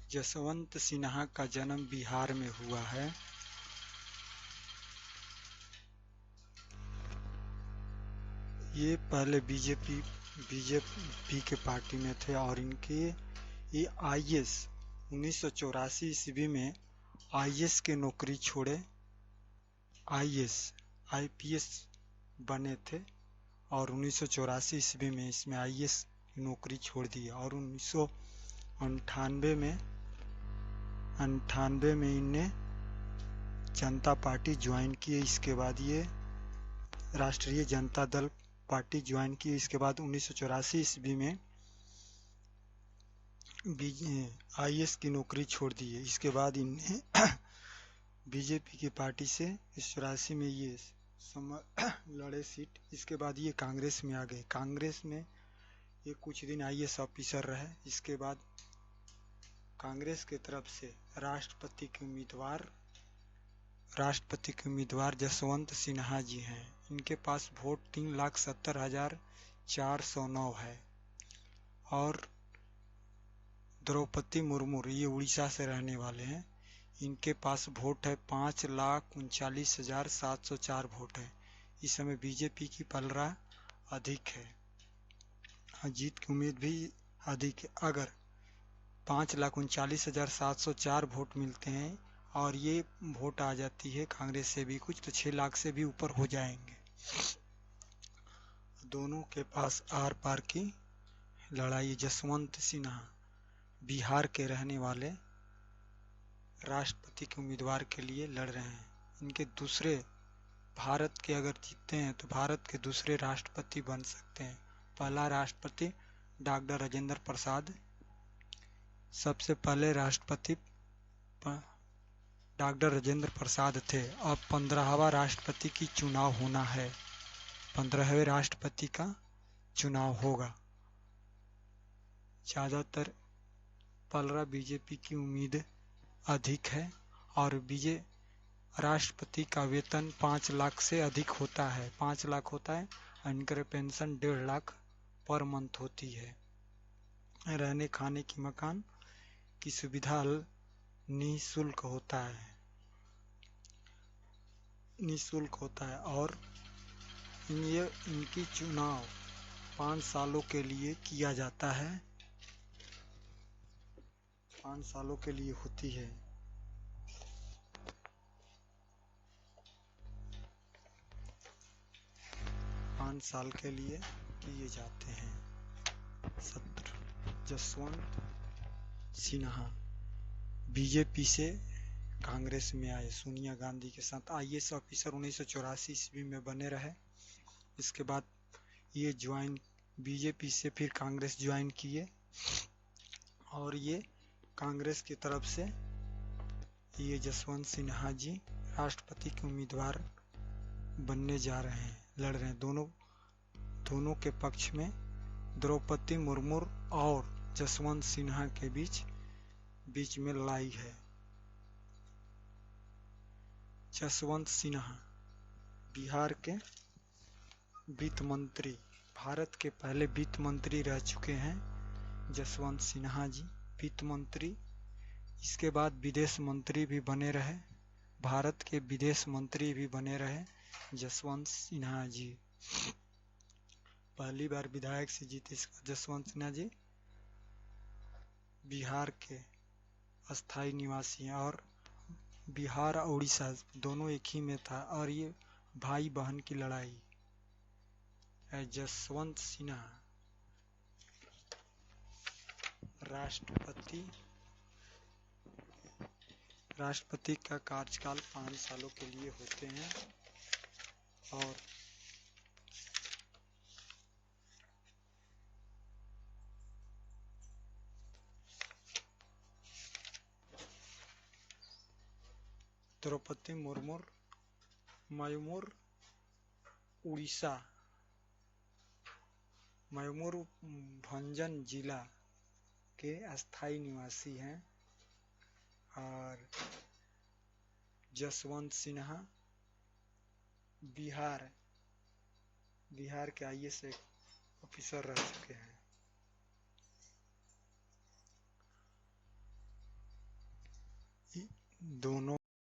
जसवंत सिन्हा का जन्म बिहार में हुआ है। ये पहले बीजेपी के पार्टी में थे और ये आईएएस 1984 ईस्वी में आईएएस की नौकरी छोड़े आईएएस आईपीएस बने थे और 1984 ईस्वी में इसमें आईएएस की नौकरी छोड़ दी और 1998 में इन्हें जनता पार्टी ज्वाइन की। इसके बाद ये राष्ट्रीय जनता दल पार्टी ज्वाइन की। इसके बाद 1984 ईस्वी में आईएएस की नौकरी छोड़ दी है। इसके बाद इन्हें बीजेपी की पार्टी से 84 में ये लड़े सीट। इसके बाद ये कांग्रेस में आ गए। कांग्रेस में ये कुछ दिन आईएएस ऑफिसर रहे। इसके बाद कांग्रेस की तरफ से राष्ट्रपति के उम्मीदवार जसवंत सिन्हा जी हैं। इनके पास वोट 3,70,409 है। और द्रौपदी मुर्मू ये उड़ीसा से रहने वाले हैं। इनके पास वोट है 5,39,704 वोट है। इस समय बीजेपी की पलड़ा अधिक है, जीत की उम्मीद भी अधिक है। अगर 5,39,704 वोट मिलते हैं और ये वोट आ जाती है कांग्रेस से भी कुछ, तो 6 लाख से भी ऊपर हो जाएंगे। दोनों के पास आर पार की लड़ाई। जसवंत सिन्हा बिहार के रहने वाले राष्ट्रपति के उम्मीदवार के लिए लड़ रहे हैं। इनके दूसरे, भारत के अगर जीतते हैं तो भारत के दूसरे राष्ट्रपति बन सकते हैं। पहला राष्ट्रपति डॉक्टर राजेंद्र प्रसाद, सबसे पहले राष्ट्रपति डॉक्टर राजेंद्र प्रसाद थे। अब 15वां राष्ट्रपति की चुनाव होना है। 15वें राष्ट्रपति का चुनाव होगा। ज़्यादातर पलड़ा बीजेपी की उम्मीद अधिक है और राष्ट्रपति का वेतन 5 लाख से अधिक होता है। 5 लाख होता है। इनका पेंशन 1.5 लाख पर मंथ होती है। रहने खाने की मकान की सुविधा निःशुल्क होता है और इनकी चुनाव 5 सालों के लिए किया जाता है। 5 सालों के लिए होती है। पाँच साल के लिए किए जाते हैं। जसवंत सिन्हा बीजेपी से कांग्रेस में आए। सोनिया गांधी के साथ आईएएस ऑफिसर 1984 ईस्वी में बने रहे। इसके बाद ये बीजेपी से फिर कांग्रेस ज्वाइन किए और ये कांग्रेस की तरफ से ये जसवंत सिन्हा जी राष्ट्रपति के उम्मीदवार बनने जा रहे हैं, लड़ रहे हैं। दोनों के पक्ष में द्रौपदी मुर्मू और जसवंत सिन्हा के बीच में लड़ाई है। जसवंत सिन्हा बिहार के वित्त मंत्री, भारत के पहले वित्त मंत्री रह चुके हैं जसवंत सिन्हा जी, वित्त मंत्री। इसके बाद विदेश मंत्री भी बने रहे, भारत के विदेश मंत्री भी बने रहे जसवंत सिन्हा जी। पहली बार विधायक से जीते जसवंत सिन्हा जी। बिहार के अस्थायी निवासी हैं और बिहार और उड़ीसा दोनों एक ही में था और ये भाई बहन की लड़ाई है। जसवंत सिन्हा राष्ट्रपति का कार्यकाल 5 सालों के लिए होते हैं और द्रौपदी मुर्मू मयूरभंजन जिला के अस्थायी निवासी हैं और जसवंत सिन्हा बिहार के आईएएस ऑफिसर रह चुके हैं। दोनों